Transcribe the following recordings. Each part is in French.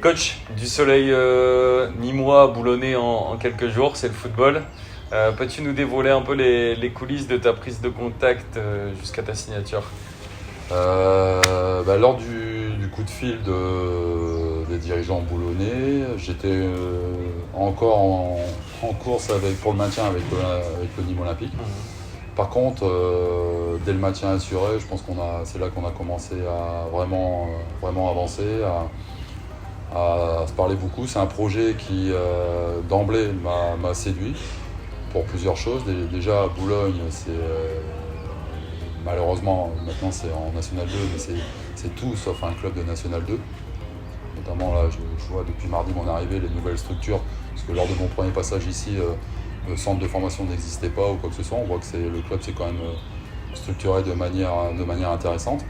Coach, du soleil nîmois boulonné en quelques jours, c'est le football. Peux-tu nous dévoiler un peu les coulisses de ta prise de contact jusqu'à ta signature? Lors du coup de fil des dirigeants boulonnais, j'étais encore en course pour le maintien avec le Nîmes Olympique. Par contre, dès le maintien assuré, je pense c'est là qu'on a commencé à vraiment avancer, à se parler beaucoup. C'est un projet qui, d'emblée, m'a séduit pour plusieurs choses. Déjà, à Boulogne, malheureusement, maintenant c'est en National 2, mais c'est tout sauf un club de National 2. Notamment, là, je vois depuis mardi mon arrivée, les nouvelles structures, parce que lors de mon premier passage ici, le centre de formation n'existait pas ou quoi que ce soit. On voit que le club s'est quand même structuré de manière intéressante.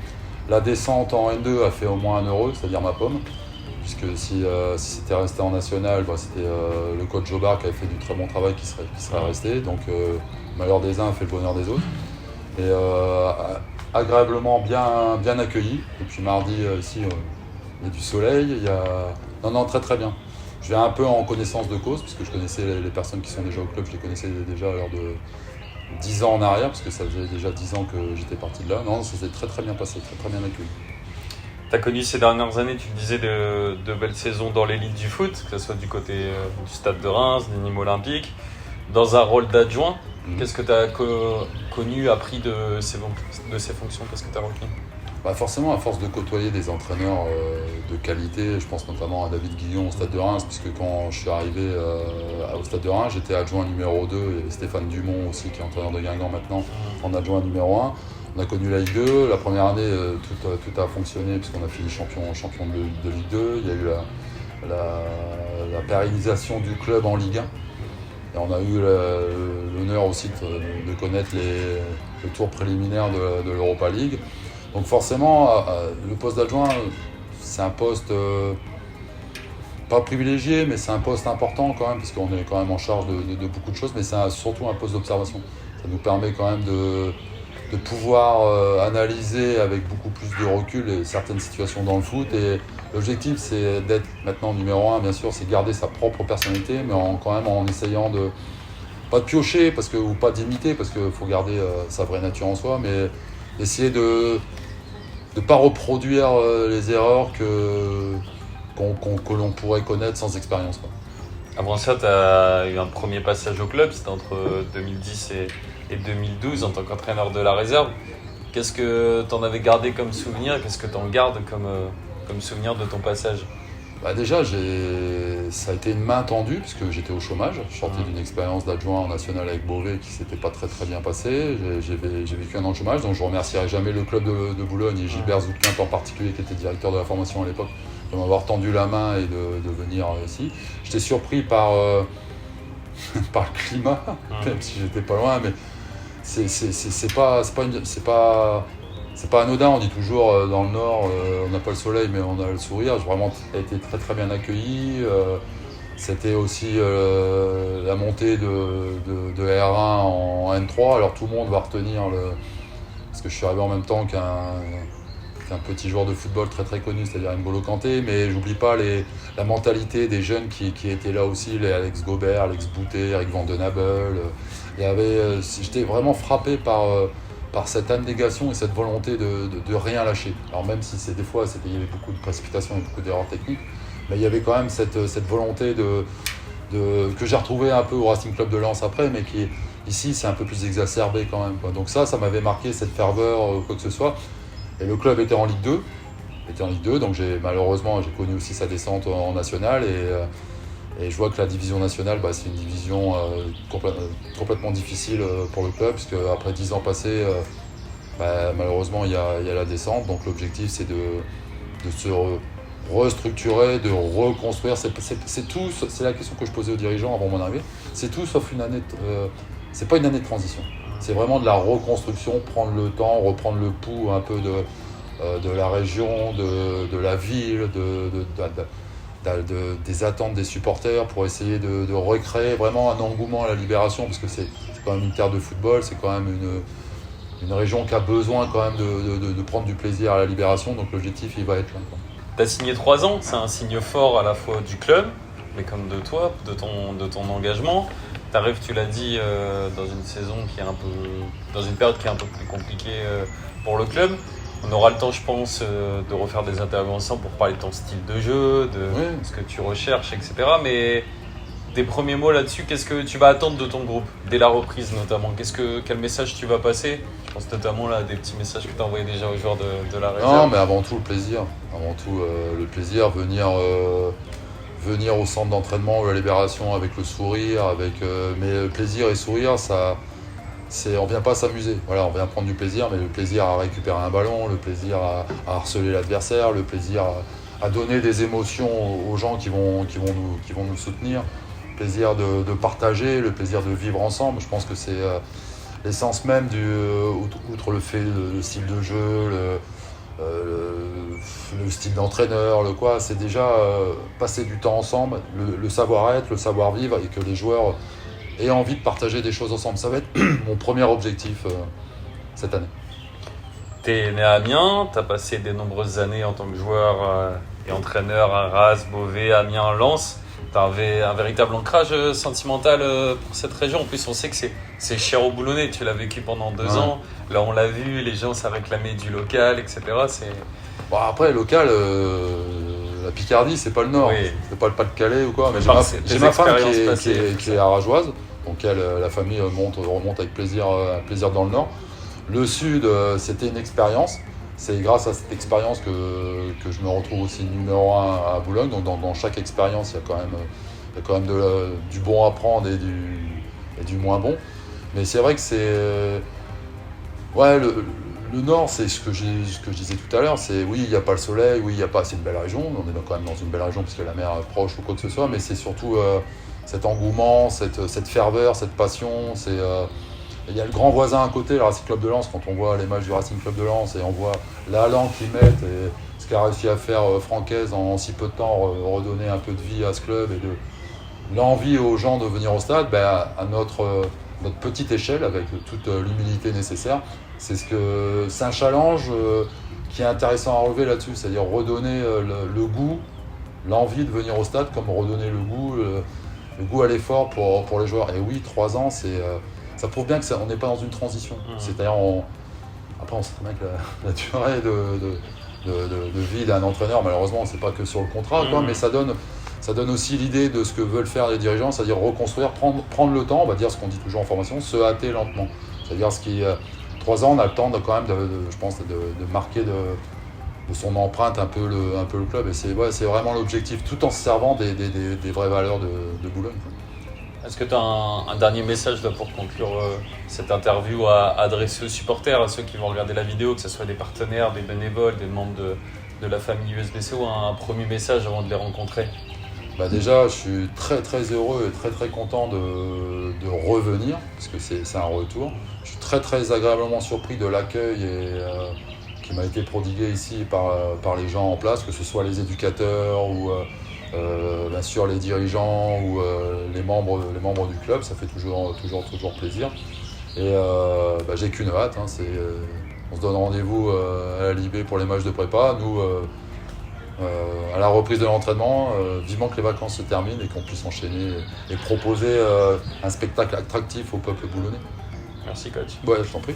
La descente en N2 a fait au moins 1 euro, c'est-à-dire ma pomme, puisque si c'était resté en national, c'était le coach Jobard qui avait fait du très bon travail qui serait resté. Donc malheur des uns fait le bonheur des autres. Et agréablement bien accueilli. Et puis mardi ici, il y a du soleil, Non, très très bien. Je viens un peu en connaissance de cause, puisque je connaissais les personnes qui sont déjà au club, je les connaissais déjà lors de 10 ans en arrière, parce que ça faisait déjà 10 ans que j'étais parti de là. Non, ça s'est très très bien passé, très très bien accueilli. Tu as connu ces dernières années, tu le disais, de belles saisons dans l'élite du foot, que ce soit du côté du Stade de Reims, des Nîmes Olympiques, dans un rôle d'adjoint. Qu'est-ce que tu as connu, appris de ces fonctions? Qu'est-ce que tu as retenu? Forcément, à force de côtoyer des entraîneurs de qualité, je pense notamment à David Guillon au Stade de Reims, puisque quand je suis arrivé au Stade de Reims, j'étais adjoint numéro 2, il y avait Stéphane Dumont aussi, qui est entraîneur de Guingamp maintenant, en adjoint numéro 1. On a connu la Ligue 2, la première année, tout a fonctionné, puisqu'on a fini champion de Ligue 2. Il y a eu la pérennisation du club en Ligue 1. Et on a eu l'honneur aussi de connaître le tour préliminaire de l'Europa League. Donc forcément, le poste d'adjoint, c'est un poste pas privilégié, mais c'est un poste important quand même, parce qu'on est quand même en charge de beaucoup de choses, mais c'est surtout un poste d'observation. Ça nous permet quand même de pouvoir analyser avec beaucoup plus de recul certaines situations dans le foot. Et l'objectif, c'est d'être maintenant numéro 1, bien sûr, c'est garder sa propre personnalité, mais quand même en essayant pas de piocher ou pas d'imiter, parce qu'il faut garder sa vraie nature en soi, mais essayer de ne pas reproduire les erreurs que l'on pourrait connaître sans expérience. Avant ça, tu as eu un premier passage au club, c'était entre 2010 et 2012 en tant qu'entraîneur de la réserve. Qu'est-ce que tu en avais gardé comme souvenir? Qu'est-ce que tu en gardes comme souvenir de ton passage? Déjà, ça a été une main tendue puisque j'étais au chômage. Je sortais d'une expérience d'adjoint en national avec Beauvais qui ne s'était pas très très bien passée. J'ai vécu un an de chômage, donc je ne remercierai jamais le club de Boulogne et Gilbert Zoutquint en particulier, qui était directeur de la formation à l'époque, de m'avoir tendu la main et de venir ici. J'étais surpris par le climat, même si j'étais pas loin, mais c'est pas anodin. On dit toujours dans le Nord, on n'a pas le soleil, mais on a le sourire. J'ai vraiment été très très bien accueilli. C'était aussi la montée de R1 en N3. Alors tout le monde va retenir parce que je suis arrivé en même temps qu'un petit joueur de football très très connu, c'est-à-dire N'Golo Kanté, mais j'oublie pas la mentalité des jeunes qui étaient là aussi, les Alex Gobert, Alex Boutet, Eric Van Den Abel. J'étais vraiment frappé par cette abnégation et cette volonté de rien lâcher. Alors même si des fois il y avait beaucoup de précipitations et beaucoup d'erreurs techniques, mais il y avait quand même cette volonté que j'ai retrouvée un peu au Racing Club de Lens après, mais qui ici c'est un peu plus exacerbé quand même. Donc ça m'avait marqué, cette ferveur, quoi que ce soit. Et le club était en Ligue 2, donc malheureusement j'ai connu aussi sa descente en nationale, et je vois que la division nationale, c'est une division complètement difficile pour le club, puisque après 10 ans passés, malheureusement il y a la descente. Donc l'objectif c'est de se restructurer, de reconstruire. C'est la question que je posais aux dirigeants avant mon arrivée. C'est tout sauf une année. C'est pas une année de transition. C'est vraiment de la reconstruction, prendre le temps, reprendre le pouls un peu de la région, de la ville, des attentes des supporters, pour essayer de recréer vraiment un engouement à la Libération, parce que c'est quand même une terre de football, c'est quand même une région qui a besoin quand même de prendre du plaisir à la Libération, donc l'objectif il va être là. Tu as signé 3 ans, c'est un signe fort à la fois du club, mais comme de toi, de ton engagement. Tu arrives, tu l'as dit, dans une saison qui est dans une période qui est un peu plus compliquée pour le club. On aura le temps, je pense, de refaire des interviews ensemble pour parler de ton style de jeu, de ce que tu recherches, etc. Mais des premiers mots là-dessus, qu'est-ce que tu vas attendre de ton groupe, dès la reprise notamment? Quel message tu vas passer? Je pense notamment là à des petits messages que tu as envoyés déjà aux joueurs de la réserve. Non, mais avant tout le plaisir. Avant tout le plaisir, venir au centre d'entraînement ou à la Libération avec le sourire, mais plaisir et sourire, on vient pas s'amuser. Voilà, on vient prendre du plaisir, mais le plaisir à récupérer un ballon, le plaisir à harceler l'adversaire, le plaisir à donner des émotions aux gens qui vont nous soutenir, le plaisir de partager, le plaisir de vivre ensemble. Je pense que c'est l'essence même outre le fait, le style de jeu, le style d'entraîneur, c'est déjà passer du temps ensemble, le savoir-être, le savoir-vivre, et que les joueurs aient envie de partager des choses ensemble. Ça va être mon premier objectif cette année. Tu es né à Amiens, tu as passé de nombreuses années en tant que joueur et entraîneur à Arras, Beauvais, Amiens, Lens. Tu avais un véritable ancrage sentimental pour cette région. En plus, on sait que c'est cher aux Boulonnais. Tu l'as vécu pendant 2 ans. Là, on l'a vu, les gens, ça réclamait du local, etc. Bon, après, local, la Picardie, c'est pas le Nord. Oui. C'est pas le Pas-de-Calais ou quoi. Mais j'ai ma femme qui est arageoise, donc la famille remonte avec plaisir dans le Nord. Le Sud, c'était une expérience. C'est grâce à cette expérience que je me retrouve aussi numéro 1 à Boulogne. Donc dans chaque expérience, il y a quand même du bon à prendre et du moins bon. Mais c'est vrai que c'est... le Nord, c'est ce que je disais tout à l'heure. C'est oui, il n'y a pas le soleil, oui, il n'y a pas assez de belle région. On est quand même dans une belle région parce que la mer est proche ou quoi que ce soit. Mais c'est surtout cet engouement, cette ferveur, cette passion. Il y a le grand voisin à côté, le Racing Club de Lens. Quand on voit les matchs du Racing Club de Lens et on voit l'allant qu'ils mettent et ce qu'a réussi à faire Francaise en si peu de temps, redonner un peu de vie à ce club et de l'envie aux gens de venir au stade, à notre petite échelle, avec toute l'humilité nécessaire, c'est un challenge qui est intéressant à relever là-dessus, c'est-à-dire redonner le goût, l'envie de venir au stade, comme redonner le goût à l'effort pour les joueurs. Et oui, 3 ans, ça prouve bien qu'on n'est pas dans une transition. C'est-à-dire, après, on sait très bien que la durée de vie d'un entraîneur, malheureusement, c'est pas que sur le contrat, mais ça donne aussi l'idée de ce que veulent faire les dirigeants, c'est-à-dire reconstruire, prendre le temps, on va dire ce qu'on dit toujours en formation, se hâter lentement. C'est-à-dire 3 ans, on a le temps je pense, de marquer de son empreinte un peu le club. Et c'est vraiment l'objectif, tout en se servant des vraies valeurs de Boulogne. Est-ce que tu as un dernier message là, pour conclure cette interview à adresser aux supporters, à ceux qui vont regarder la vidéo, que ce soit des partenaires, des bénévoles, des membres de la famille USBC, ou un premier message avant de les rencontrer? Déjà, je suis très très heureux et très très content de revenir, parce que c'est un retour. Je suis très très agréablement surpris de l'accueil qui m'a été prodigué ici par les gens en place, que ce soit les éducateurs ou bien sûr les dirigeants ou les membres du club. Ça fait toujours plaisir. Et j'ai qu'une hâte, on se donne rendez-vous à la Libé pour les matchs de prépa. Nous, à la reprise de l'entraînement, vivement que les vacances se terminent et qu'on puisse enchaîner et proposer un spectacle attractif au peuple boulonnais. Merci coach. Ouais, je t'en prie.